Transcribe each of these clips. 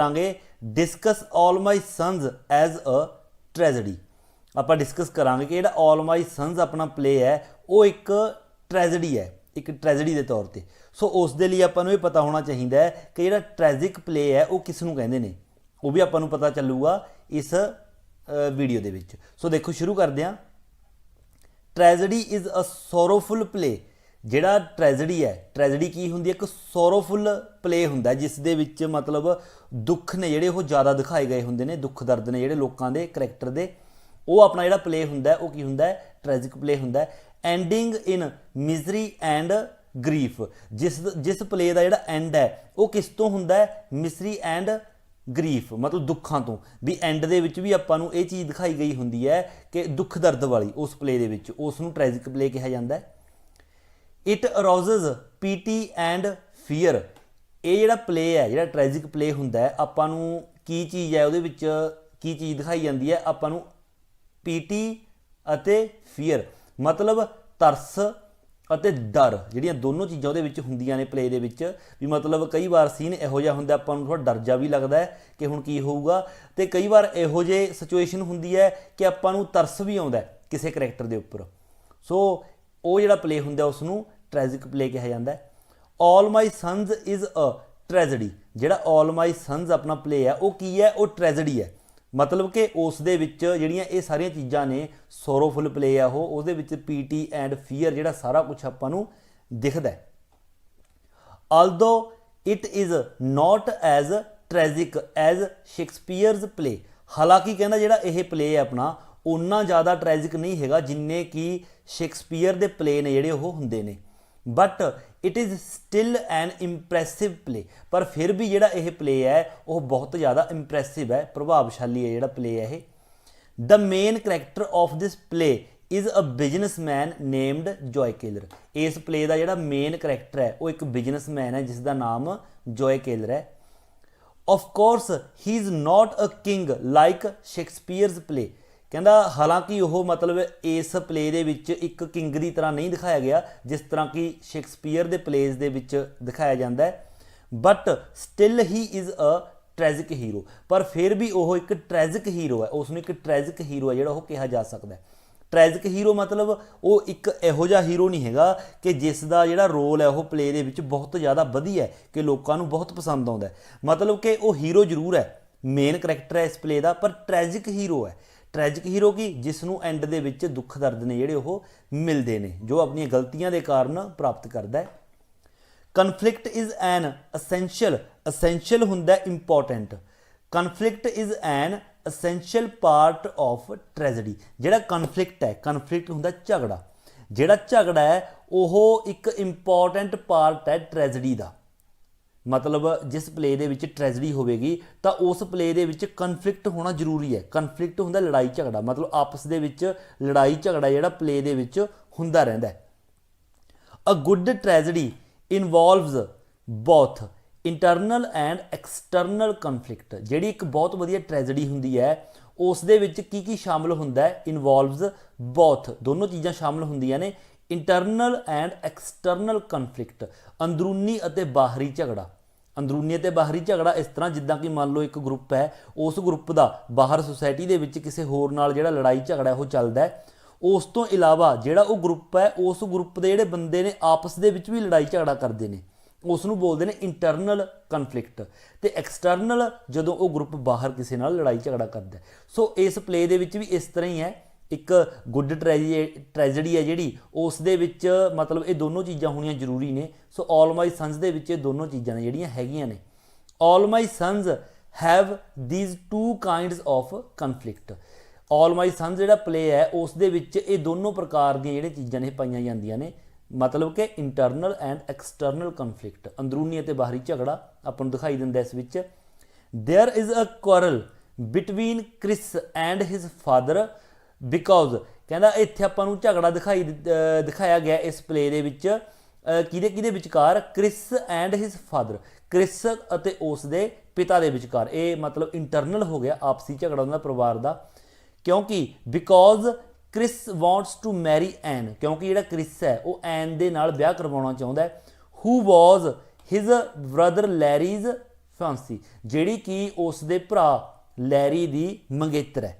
करांगे discuss all my sons as a tragedy. ਆਪਾਂ discuss करांगे कि ਜਿਹੜਾ ऑल माई सन्स अपना प्ले है वो एक ट्रैजडी है, एक ट्रैजडी के तौर पर। सो उस दे लिए ਆਪਾਂ ਨੂੰ ਇਹ पता होना चाहिए कि ਜਿਹੜਾ ट्रैजिक प्ले है वो किस ਨੂੰ ਕਹਿੰਦੇ ਨੇ, वो भी ਆਪਾਂ ਨੂੰ पता ਚੱਲੂਗਾ इस वीडियो ਦੇ ਵਿੱਚ। सो देखो शुरू करते हैं। Tragedy is a sorrowful play. ਜਿਹੜਾ ट्रैजडी है, ट्रैजडी की होंगी एक सोरोफुल प्ले होंगे जिस दे विच मतलब दुख ने ਜਿਹੜੇ ਉਹ ज़्यादा दिखाए गए होंगे ने, दुख दर्द ने ਜਿਹੜੇ लोगों के करैक्टर के, वो अपना ਜਿਹੜਾ प्ले होंगे वो की होंगे ट्रैजिक प्ले होंगे। Ending in misery and grief. जिस प्ले का ਜਿਹੜਾ एंड है वो किस तो होंगे, मिसरी एंड ग्रीफ, मतलब दुखों तो भी एंड दे विच भी आपां नूं ये चीज़ दिखाई गई होंदी है कि दुख दर्द वाली उस प्ले दे विच, उसनूं ट्रैजिक प्ले कहा जाता है। It arouses pity and fear. ये जिहड़ा प्ले है, जिहड़ा ट्रैजिक प्ले हुंदा है, आपां नूं की चीज़ है उहदे विच की चीज़ दिखाई जाती है, आपां नूं पीटी अते फीयर मतलब तरस अते डर, जिहड़ियां दोनों चीज़ां उहदे विच हुंदियां ने प्ले दे विच। भी मतलब कई बार सीन इहो जिहा हुंदा आपां नूं थोड़ा डर जा भी लगदा है कि हुण की होऊगा, ते कई बार इहो जे सिचुएशन हुंदी है कि आपां नूं तरस भी आउंदा है किसी करैक्टर दे उप्पर। सो वो जिहड़ा प्ले हुंदा उसनूं ट्रैजिक प्ले कहा जाता है। All my sons is a tragedy. जिहड़ा ऑल माई सन्स अपना प्ले है वो की है, वो ट्रैजडी है। मतलब कि उस दे विच जिहड़ियां ये सारियां चीज़ां ने, सोरोफुल प्ले है वो, उसदे विच पीटी एंड फीयर जिहड़ा सारा कुछ आपां नूं दिखदा है। Although it is not as tragic as Shakespeare's play. हालांकि कहना जिहड़ा यह प्ले है अपना उन्ना ज़्यादा ट्रैजिक नहीं हैगा जिन्ने कि शेक्सपीयर के प्ले ने जिहड़े वो हुंदे ने, but it is still an impressive play. पर फिर भी जिहड़ा यह प्ले है वह बहुत ज़्यादा इंप्रैसिव है, प्रभावशाली है जिहड़ा प्ले है यह। The main character of this play is a businessman named Joy Keller. इस प्ले का जिहड़ा मेन करैक्टर है वो एक बिजनेसमैन है जिसका नाम जॉय केलर है। Of course he is not a king like Shakespeare's play. कहता हालांकि वह मतलब इस प्ले दे विच एक किंग की तरह नहीं दिखाया गया जिस तरह कि शेक्सपीयर के प्लेज दे विच दिखाया जाता है, but still he is a tragic hero. पर फिर भी वह एक ट्रैजिक हीरो है, उसनूं एक ट्रैजिक हीरो है जिहड़ा वो कहा जा सकता है। ट्रैजिक हीरो मतलब वो एक इहो जिहा हीरो नहीं हैगा कि जिसका जिहड़ा रोल है वो प्ले दे विच बहुत ज़्यादा वधिया है कि लोगों नूं बहुत पसंद आउंदा है। मतलब कि वो हीरो जरूर है, मेन करैक्टर है इस प्ले का, पर ट्रैजिक हीरो है। ट्रैजिक हीरो की जिसनों एंड दे विच दुख दर्द ने जिहड़े वो मिलते हैं, जो अपनी गलतियां के कारण प्राप्त करता है। Conflict is an essential. Essential हुंदा important. Conflict is an essential part of tragedy. जिहड़ा कन्फ्लिक्ट है, कन्फ्लिक्ट हुंदा झगड़ा। जिहड़ा झगड़ा है वह एक इंपॉर्टेंट पार्ट है ट्रैजडी का। मतलब जिस प्ले दे विच ट्रैजडी होगी तो उस प्ले दे विच कन्फ्लिक्ट होना जरूरी है। कन्फ्लिक्ट हुंदा लड़ाई झगड़ा, मतलब आपस दे विच लड़ाई झगड़ा जिहड़ा प्ले दे विच हुंदा रहिंदा है। A good tragedy involves both internal and external conflict. जिहड़ी एक बहुत वधिया ट्रैजडी हुंदी है उस दे विच की शामिल हुंदा है, इनवॉल्व्स बोथ, दोनों चीज़ां शामिल हुंदियां ने। इंटरनल एंड एक्सटर्नल कन्फ्लिक्ट, अंदरूनी अते बाहरी झगड़ा। अंदरूनी अते बाहरी झगड़ा इस तरह जिद्दां कि मान लो एक ग्रुप है, उस ग्रुप का बाहर सोसाइटी दे विच किसी होर नाल जिहड़ा लड़ाई झगड़ा वो चलदा है, उस तो इलावा जिहड़ा वो ग्रुप है उस ग्रुप के जिहड़े बंदे ने आपस दे विच भी लड़ाई झगड़ा करते हैं, उसनूं बोलते हैं इंटरनल कन्फ्लिक्ट। तो एक्सटर्नल जदों वो ग्रुप बाहर किसी नाल लड़ाई झगड़ा करता है। सो इस प्ले दे विच भी इस तरह ही है। एक गुड ट्रैजडी है जिहड़ी उस दे विच मतलब ये दोनों चीज़ां होनियां जरूरी ने। सो ऑल माई सन्स दे विच ये दोनों चीज़ां ने जिहड़ियां हैगियां ने। All my Sons have these two kinds of conflict. All my Sons जिहड़ा प्ले है उस दे विच ये दोनों प्रकार दी जिहड़ियां चीज़ां ने पाईयां जांदियां ने। मतलब कि इंटरनल एंड एक्सटर्नल कन्फ्लिक्ट, अंदरूनी अते बाहरी झगड़ा आपां नूं दिखाई दिंदा इस विच। There is a quarrel between Chris and his father because. कहना इत्थे आपां नूं झगड़ा दिखाया गया इस प्ले दे विच किहदे विचकार, Chris and his father, Chris अते उस दे पिता दे विचकार। ये मतलब इंटरनल हो गया, आपसी झगड़ा उन्हां परिवार दा। क्योंकि because Chris wants to marry Ann, क्योंकि जिहड़ा क्रिस है वो एन दे नाल ब्याह करवाउणा चाहुंदा है। Who was his brother Larry's ਫਿਆਂਸੀ ਜਿਹੜੀ ਕਿ ਉਸ ਦੇ ਭਰਾ ਲੈਰੀ ਦੀ ਮੰਗੇਤਰ ਹੈ।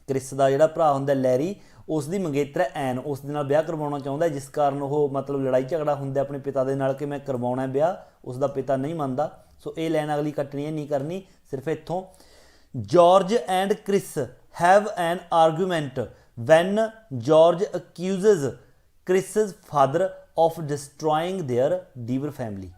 ਕ੍ਰਿਸ ਦਾ ਜਿਹੜਾ ਭਰਾ ਹੁੰਦਾ ਲੈਰੀ, ਉਸ ਦੀ ਮੰਗੇਤਰ ਹੈ ਐਨ, ਉਸ ਦੇ ਨਾਲ ਵਿਆਹ ਕਰਵਾਉਣਾ ਚਾਹੁੰਦਾ, ਜਿਸ ਕਾਰਨ ਉਹ ਮਤਲਬ ਲੜਾਈ ਝਗੜਾ ਹੁੰਦਾ ਆਪਣੇ ਪਿਤਾ ਦੇ ਨਾਲ ਕਿ ਮੈਂ ਕਰਵਾਉਣਾ ਵਿਆਹ, ਉਸ ਦਾ ਪਿਤਾ ਨਹੀਂ ਮੰਨਦਾ। ਸੋ ਇਹ ਲਾਈਨ ਅਗਲੀ ਕੱਟਣੀ ਹੈ, ਨਹੀਂ ਕਰਨੀ, ਸਿਰਫ ਇੱਥੋਂ। George and Chris have an argument when George accuses Chris's father of destroying their Deever family.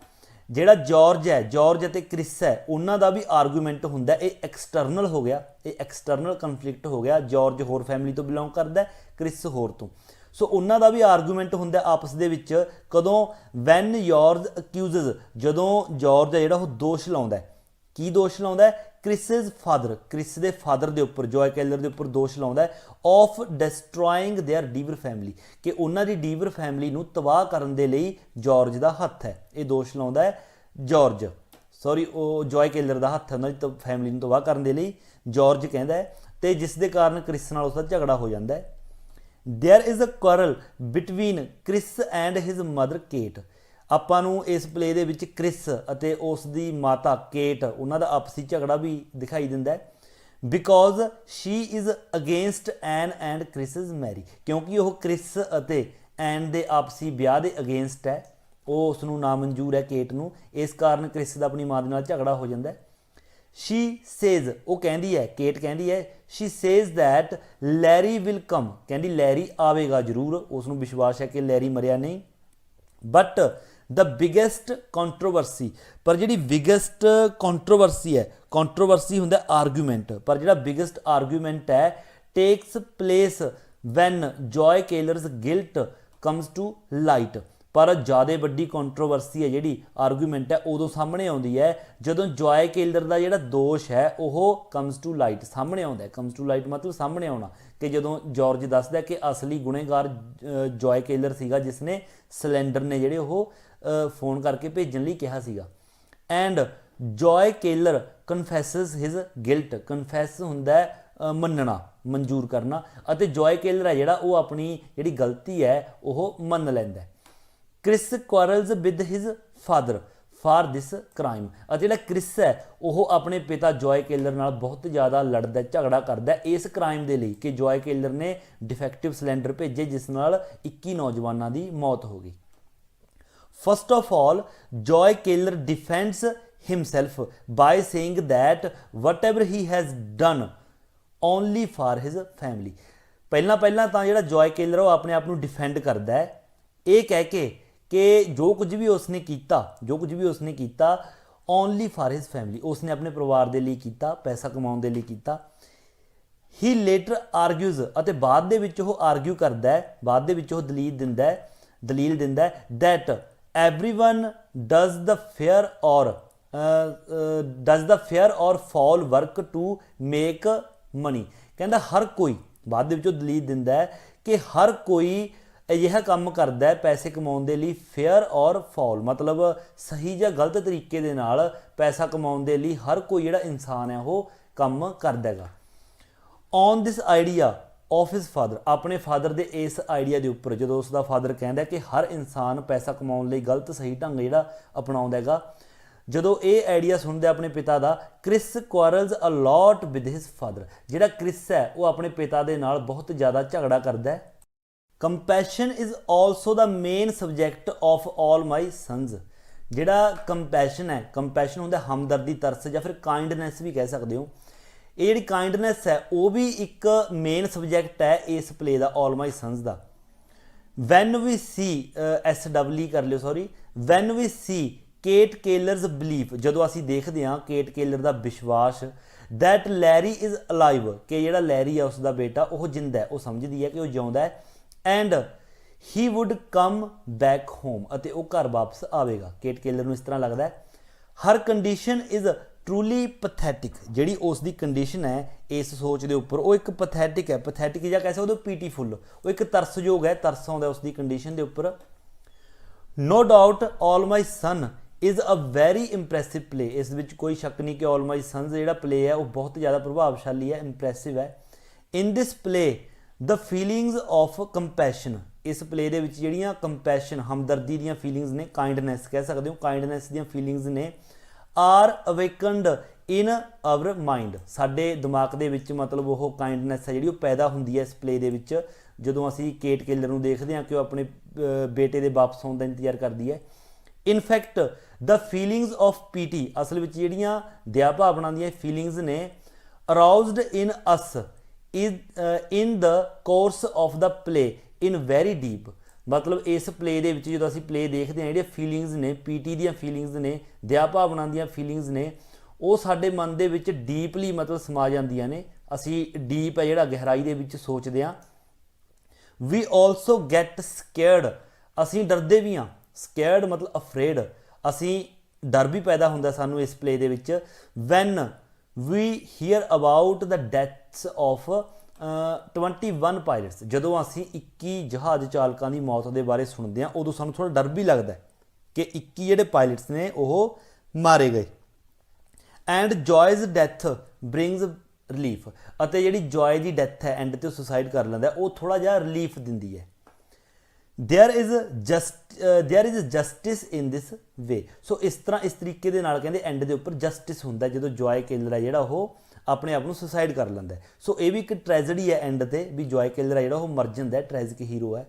ਜਿਹੜਾ ਜॉर्ज ਹੈ, ਜॉर्ज ਅਤੇ ਕ੍ਰਿਸ ਹੈ, ਉਹਨਾਂ ਦਾ ਵੀ ਆਰਗੂਮੈਂਟ ਹੁੰਦਾ। ਇਹ ਐਕਸਟਰਨਲ ਹੋ ਗਿਆ, ਇਹ ਐਕਸਟਰਨਲ ਕਨਫਲਿਕਟ ਹੋ ਗਿਆ। ਜॉर्ज ਹੋਰ ਫੈਮਿਲੀ ਤੋਂ ਬਿਲੋਂਗ ਕਰਦਾ, ਕ੍ਰਿਸ ਹੋਰ ਤੋਂ। ਸੋ ਉਹਨਾਂ ਦਾ ਵੀ ਆਰਗੂਮੈਂਟ ਹੁੰਦਾ ਆਪਸ ਦੇ ਵਿੱਚ। ਕਦੋਂ? ਵੈਨ ਜॉर्ज ਅਕਿਊਜ਼ਸ, ਜਦੋਂ ਜॉर्ज ਹੈ ਜਿਹੜਾ ਉਹ ਦੋਸ਼ ਲਾਉਂਦਾ। ਕੀ ਦੋਸ਼ ਲਾਉਂਦਾ? ਕ੍ਰਿਸ's ਫਾਦਰ, ਕ੍ਰਿਸ ਦੇ ਫਾਦਰ ਦੇ ਉੱਪਰ, ਜॉय ਕੈਲਰ ਦੇ ਉੱਪਰ ਦੋਸ਼ ਲਾਉਂਦਾ of destroying their Deever family, ਕਿ ਉਹਨਾਂ ਦੀ ਡੀਵਰ ਫੈਮਿਲੀ ਨੂੰ ਤਬਾਹ ਕਰਨ ਦੇ ਲਈ ਜॉर्ज ਦਾ ਹੱਥ ਹੈ। ਇਹ ਦੋਸ਼ ਲਾਉਂਦਾ ਹੈ ਜॉर्ज, ਸੌਰੀ ਉਹ ਜॉय ਕੈਲਰ ਦਾ ਹੱਥ ਹੈ ਉਹਨਾਂ ਦੀ ਫੈਮਿਲੀ ਨੂੰ ਤਬਾਹ ਕਰਨ ਦੇ ਲਈ, ਜॉर्ज ਕਹਿੰਦਾ ਹੈ, ਤੇ ਜਿਸ ਦੇ ਕਾਰਨ ਕ੍ਰਿਸ ਨਾਲ ਉਸਦਾ ਝਗੜਾ ਹੋ ਜਾਂਦਾ ਹੈ। There is a quarrel between Chris and his mother Kate. ਆਪਾਂ ਨੂੰ ਇਸ ਪਲੇ ਦੇ ਵਿੱਚ ਕ੍ਰਿਸ ਅਤੇ ਉਸ ਦੀ ਮਾਤਾ ਕੇਟ, ਉਹਨਾਂ ਦਾ ਆਪਸੀ ਝਗੜਾ ਵੀ ਦਿਖਾਈ ਦਿੰਦਾ ਹੈ। Because she is against Ann and Chris's marry, ਕਿਉਂਕਿ ਉਹ ਕ੍ਰਿਸ ਅਤੇ ਐਨ ਦੇ ਆਪਸੀ ਵਿਆਹ ਦੇ ਅਗੇਂਸਟ ਹੈ, ਉਹ ਉਸ ਨੂੰ ਨਾਮਨਜ਼ੂਰ ਹੈ ਕੇਟ ਨੂੰ, ਇਸ ਕਾਰਨ ਕ੍ਰਿਸ ਦਾ ਆਪਣੀ ਮਾਂ ਦੇ ਨਾਲ ਝਗੜਾ ਹੋ ਜਾਂਦਾ ਹੈ। ਸ਼ੀ ਸੇਜ਼, ਉਹ ਕਹਿੰਦੀ ਹੈ, ਕੇਟ ਕਹਿੰਦੀ ਹੈ, she says that Larry will come, ਕਹਿੰਦੀ ਲੈਰੀ ਆਵੇਗਾ ਜ਼ਰੂਰ, ਉਸ ਨੂੰ ਵਿਸ਼ਵਾਸ ਹੈ ਕਿ ਲੈਰੀ ਮਰਿਆ ਨਹੀਂ। ਬਟ ਦ ਬਿਗੈਸਟ ਕੰਟਰੋਵਰਸੀ, ਪਰ ਜਿਹੜੀ ਬਿਗੈਸਟ ਕੰਟਰੋਵਰਸੀ ਹੈ, ਕੰਟਰੋਵਰਸੀ ਹੁੰਦਾ ਆਰਗੂਮੈਂਟ, ਪਰ ਜਿਹੜਾ ਬਿਗੈਸਟ ਆਰਗੂਮੈਂਟ ਹੈ takes place when Joe Keller's guilt comes to light. ਪਰ ਜ਼ਿਆਦਾ ਵੱਡੀ ਕੰਟਰੋਵਰਸੀ ਹੈ ਜਿਹੜੀ ਆਰਗੂਮੈਂਟ ਹੈ ਉਦੋਂ ਸਾਹਮਣੇ ਆਉਂਦੀ ਹੈ ਜਦੋਂ ਜॉय ਕੈਲਰ ਦਾ ਜਿਹੜਾ ਦੋਸ਼ ਹੈ ਉਹ ਕਮਸ ਟੂ ਲਾਈਟ, ਸਾਹਮਣੇ ਆਉਂਦਾ ਹੈ। ਕਮਸ ਟੂ ਲਾਈਟ ਮਤਲਬ ਸਾਹਮਣੇ ਆਉਣਾ, ਕਿ ਜਦੋਂ ਜॉर्ज ਦੱਸਦਾ ਕਿ ਅਸਲੀ ਗੁਨੇਗਾਰ ਜॉय ਕੈਲਰ ਸੀਗਾ ਜਿਸਨੇ ਸਿਲੰਡਰ ਨੇ ਜਿਹੜੇ ਉਹ ਫੋਨ ਕਰਕੇ ਭੇਜਣ ਲਈ ਕਿਹਾ ਸੀਗਾ। And Joe Keller confesses his guilt, confess ਹੁੰਦਾ ਮੰਨਣਾ, ਮਨਜ਼ੂਰ ਕਰਨਾ, ਅਤੇ ਜॉय ਕੈਲਰ ਹੈ ਜਿਹੜਾ ਉਹ ਆਪਣੀ ਜਿਹੜੀ ਗਲਤੀ ਹੈ ਉਹ ਮੰਨ ਲੈਂਦਾ। Chris quarrels with his father for this crime, ਅਤੇ ਜਿਹੜਾ ਕ੍ਰਿਸ ਹੈ ਉਹ ਆਪਣੇ ਪਿਤਾ ਜॉय ਕੈਲਰ ਨਾਲ ਬਹੁਤ ਜ਼ਿਆਦਾ ਲੜਦਾ, ਝਗੜਾ ਕਰਦਾ ਇਸ ਕ੍ਰਾਈਮ ਦੇ ਲਈ ਕਿ ਜॉय ਕੈਲਰ ਨੇ ਡਿਫੈਕਟਿਵ ਸਿਲੰਡਰ ਭੇਜੇ ਜਿਸ ਨਾਲ 21 ਨੌਜਵਾਨਾਂ ਦੀ ਮੌਤ ਹੋ ਗਈ। First of all Joe Keller defends himself by saying that whatever he has done only for his family. ਪਹਿਲਾਂ ਤਾਂ ਜਿਹੜਾ ਜॉय ਕੈਲਰ ਉਹ ਆਪਣੇ ਆਪ ਨੂੰ ਡਿਫੈਂਡ ਕਰਦਾ ਹੈ ਇਹ ਕਹਿ ਕੇ ਕਿ ਜੋ ਕੁਝ ਵੀ ਉਸਨੇ ਕੀਤਾ ਓਨਲੀ ਫਾਰ ਹਿਜ਼ ਫੈਮਿਲੀ, ਉਸਨੇ ਆਪਣੇ ਪਰਿਵਾਰ ਦੇ ਲਈ ਕੀਤਾ, ਪੈਸਾ ਕਮਾਉਣ ਦੇ ਲਈ ਕੀਤਾ। ਹੀ ਲੇਟਰ ਆਰਗਿਊਜ਼, ਅਤੇ ਬਾਅਦ ਦੇ ਵਿੱਚ ਉਹ ਆਰਗਿਊ ਕਰਦਾ ਹੈ, ਬਾਅਦ ਦੇ ਵਿੱਚ ਉਹ ਦਲੀਲ ਦਿੰਦਾ that everyone does the fair or foul work to make money. ਕਹਿੰਦਾ ਹਰ ਕੋਈ, ਬਾਅਦ ਦੇ ਵਿੱਚ ਉਹ ਦਲੀਲ ਦਿੰਦਾ ਹੈ ਕਿ ਹਰ ਕੋਈ ਅਜਿਹਾ ਕੰਮ ਕਰਦਾ ਹੈ ਪੈਸੇ ਕਮਾਉਣ ਦੇ ਲਈ, ਫੇਅਰ ਔਰ ਫਾਲ ਮਤਲਬ ਸਹੀ ਜਾਂ ਗਲਤ ਤਰੀਕੇ ਦੇ ਨਾਲ ਪੈਸਾ ਕਮਾਉਣ ਦੇ ਲਈ ਹਰ ਕੋਈ ਜਿਹੜਾ ਇਨਸਾਨ ਹੈ ਉਹ ਕੰਮ ਕਰਦਾ ਹੈਗਾ। On this idea of his father, ਆਪਣੇ ਫਾਦਰ ਦੇ ਇਸ ਆਈਡੀਆ ਦੇ ਉੱਪਰ, ਜਦੋਂ ਉਸ ਦਾ ਫਾਦਰ ਕਹਿੰਦਾ ਕਿ ਹਰ ਇਨਸਾਨ ਪੈਸਾ ਕਮਾਉਣ ਲਈ ਗਲਤ ਸਹੀ ਢੰਗ ਜਿਹੜਾ ਅਪਣਾਉਂਦਾ ਹੈਗਾ, ਜਦੋਂ ਇਹ ਆਈਡੀਆ ਸੁਣਦਾ ਆਪਣੇ ਪਿਤਾ ਦਾ, Chris quarrels a lot with his father, ਜਿਹੜਾ ਕ੍ਰਿਸ ਹੈ ਉਹ ਆਪਣੇ ਪਿਤਾ ਦੇ ਨਾਲ ਬਹੁਤ ਜ਼ਿਆਦਾ ਝਗੜਾ ਕਰਦਾ ਹੈ। Compassion is also the main subject of all my sons, ਜਿਹੜਾ ਕੰਪੈਸ਼ਨ ਹੈ, ਕੰਪੈਸ਼ਨ ਹੁੰਦਾ ਹਮਦਰਦੀ, ਤਰਸ, ਜਾਂ ਫਿਰ ਕਾਈਂਡਨੈਸ ਵੀ ਕਹਿ ਸਕਦੇ ਹੋ। ਇਹ ਜਿਹੜੀ ਕਾਈਂਡਨੈਸ ਹੈ ਉਹ ਵੀ ਇੱਕ ਮੇਨ ਸਬਜੈਕਟ ਹੈ ਇਸ ਪਲੇ ਦਾ, ਆਲ ਮਾਈ ਸਨਸ ਦਾ। ਵੈਨ ਵੀ ਸੀ SW ਕਰ ਲਿਓ, sorry, when we see Kate Keller's belief, ਜਦੋਂ ਅਸੀਂ ਦੇਖਦੇ ਹਾਂ ਕੇਟ ਕੈਲਰ ਦਾ ਵਿਸ਼ਵਾਸ, ਦੈਟ ਲੈਰੀ ਇਜ਼ ਅਲਾਈਵ, ਕਿ ਜਿਹੜਾ ਲੈਰੀ ਹੈ ਉਸਦਾ ਬੇਟਾ ਉਹ ਜਿੰਦਾ ਹੈ, ਉਹ ਸਮਝਦੀ ਹੈ ਕਿ ਉਹ ਜਿਉਂਦਾ ਹੈ। And he would come back home, ਅਤੇ ਉਹ ਘਰ ਵਾਪਸ ਆਵੇਗਾ। ਕੇਟ ਕੈਲਰ ਨੂੰ ਇਸ ਤਰ੍ਹਾਂ ਲੱਗਦਾ ਹੈ। ਹਰ ਕੰਡੀਸ਼ਨ ਇਜ਼ ਟਰੂਲੀ ਪੈਥੈਟਿਕ, ਜਿਹੜੀ ਉਸ ਦੀ ਕੰਡੀਸ਼ਨ ਹੈ ਇਸ ਸੋਚ ਦੇ ਉੱਪਰ ਉਹ ਇੱਕ ਪੈਥੈਟਿਕ ਹੈ, ਪੈਥੈਟਿਕ ਜਾਂ ਕਹਿ ਸਕਦੇ ਹੋ ਪੀਟੀਫੁੱਲ, ਉਹ ਇੱਕ ਤਰਸਯੋਗ ਹੈ, ਤਰਸ ਆਉਂਦਾ ਉਸ ਦੀ ਕੰਡੀਸ਼ਨ ਦੇ ਉੱਪਰ। No doubt All My Sons is a very impressive play, ਇਸ ਵਿੱਚ ਕੋਈ ਸ਼ੱਕ ਨਹੀਂ ਕਿ ਆਲ ਮਾਈ ਸਨਸ ਜਿਹੜਾ ਪਲੇ ਹੈ ਉਹ ਬਹੁਤ ਜ਼ਿਆਦਾ ਪ੍ਰਭਾਵਸ਼ਾਲੀ ਹੈ, ਇੰਪ੍ਰੈਸਿਵ ਹੈ। In this play the feelings of compassion, ਇਸ ਪਲੇ ਦੇ ਵਿੱਚ ਜਿਹੜੀਆਂ ਕੰਪੈਸ਼ਨ ਹਮਦਰਦੀ ਦੀਆਂ ਫੀਲਿੰਗਸ ਨੇ, ਕਾਈਂਡਨੈਸ ਕਹਿ ਸਕਦੇ ਹੋ, ਕਾਈਂਡਨੈਸ ਦੀਆਂ ਫੀਲਿੰਗਸ ਨੇ, ਆਰ ਅਵੇਕਨਡ ਇਨ ਆਵਰ ਮਾइंड, ਸਾਡੇ ਦਿਮਾਗ ਦੇ ਵਿੱਚ ਮਤਲਬ ਉਹ ਕਾइंडनेस ਹੈ ਜਿਹੜੀ ਉਹ ਪੈਦਾ ਹੁੰਦੀ ਹੈ ਇਸ ਪਲੇ ਦੇ ਵਿੱਚ ਜਦੋਂ ਅਸੀਂ ਕੇਟ ਕਿਲਰ ਨੂੰ ਦੇਖਦੇ ਹਾਂ ਕਿ ਉਹ ਆਪਣੇ ਬੇਟੇ ਦੇ ਵਾਪਸ ਆਉਣ ਦਾ ਇੰਤਜ਼ਾਰ ਕਰਦੀ ਹੈ। In fact the feelings of pity, ਅਸਲ ਵਿੱਚ ਜਿਹੜੀਆਂ ਦਇਆ ਭਾਵਨਾ ਦੀਆਂ ਫੀਲਿੰਗਸ ਨੇ aroused in us in the course of the play in very deep, ਮਤਲਬ ਇਸ ਪਲੇ ਦੇ ਵਿੱਚ ਜਦੋਂ ਅਸੀਂ ਪਲੇ ਦੇਖਦੇ ਹਾਂ ਜਿਹੜੀਆਂ ਫੀਲਿੰਗਸ ਨੇ ਪੀਟੀ ਦੀਆਂ ਫੀਲਿੰਗਸ ਨੇ ਦਇਆ ਭਾਵਨਾ ਦੀਆਂ ਫੀਲਿੰਗਸ ਨੇ ਉਹ ਸਾਡੇ ਮਨ ਦੇ ਵਿੱਚ ਡੀਪਲੀ ਮਤਲਬ ਸਮਾ ਜਾਂਦੀਆਂ ਨੇ, ਅਸੀਂ ਡੀਪ ਹੈ ਜਿਹੜਾ ਗਹਿਰਾਈ ਦੇ ਵਿੱਚ ਸੋਚਦੇ ਹਾਂ। ਵੀ ਆਲਸੋ ਗੈਟ ਸਕੇਅਰਡ, ਅਸੀਂ ਡਰਦੇ ਵੀ ਹਾਂ, ਸਕੇਅਰਡ ਮਤਲਬ ਅਫਰੇਡ, ਅਸੀਂ ਡਰ ਵੀ ਪੈਦਾ ਹੁੰਦਾ ਸਾਨੂੰ ਇਸ ਪਲੇ ਦੇ ਵਿੱਚ। When we hear about the deaths of 21 pilots, ਜਦੋਂ ਅਸੀਂ 21 ਜਹਾਜ਼ ਚਾਲਕਾਂ ਦੀ ਮੌਤ ਦੇ ਬਾਰੇ ਸੁਣਦੇ ਹਾਂ ਉਦੋਂ ਸਾਨੂੰ ਥੋੜਾ ਡਰ ਵੀ ਲੱਗਦਾ ਕਿ 21 ਜਿਹੜੇ ਪਾਇਲਟਸ ਨੇ ਉਹ ਮਾਰੇ ਗਏ। And Joe's death brings relief, ਅਤੇ ਜਿਹੜੀ ਜੋਏ ਦੀ ਡੈਥ ਹੈ ਐਂਡ ਤੇ ਸੁਸਾਈਡ ਕਰ ਲੈਂਦਾ ਉਹ ਥੋੜਾ ਜਿਹਾ ਰਿਲੀਫ ਦਿੰਦੀ ਹੈ। There is justice in this way, so इस तरह इस तरीके दे नाल कहंदे एंड दे उपर जस्टिस हुंदा जदों जॉय किलर है जिहड़ा ओह अपने आप नूं सुसाइड कर लैंदा है। सो ये भी एक ट्रैजेडी है एंड ते भी जॉय किलर है जिहड़ा ओह मर जांदा है, ट्रैजिक हीरो है।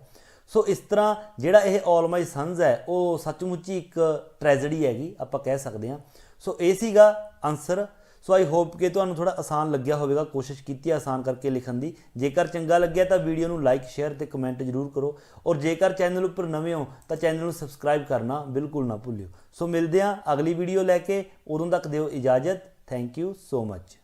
सो इस तरह जिहड़ा ये ऑल माई सन्स है वो सचमुच ही एक ट्रैजेडी हैगी आपां कह सकते हैं। सो ये सीगा आंसर। सो आई होप कि तुहानूं थोड़ा आसान लग्या होवेगा, कोशिश की आसान करके लिखण दी। जेकर चंगा लग्या तो वीडियो नूं लाइक शेयर ते कमेंट जरूर करो, और जेकर चैनल उपर नवे हो तो चैनल नूं सबसक्राइब करना बिल्कुल ना भुल्लिओ। सो मिलदे हां अगली वीडियो लैके, उदों तक दिओ इजाजत। Thank you so much.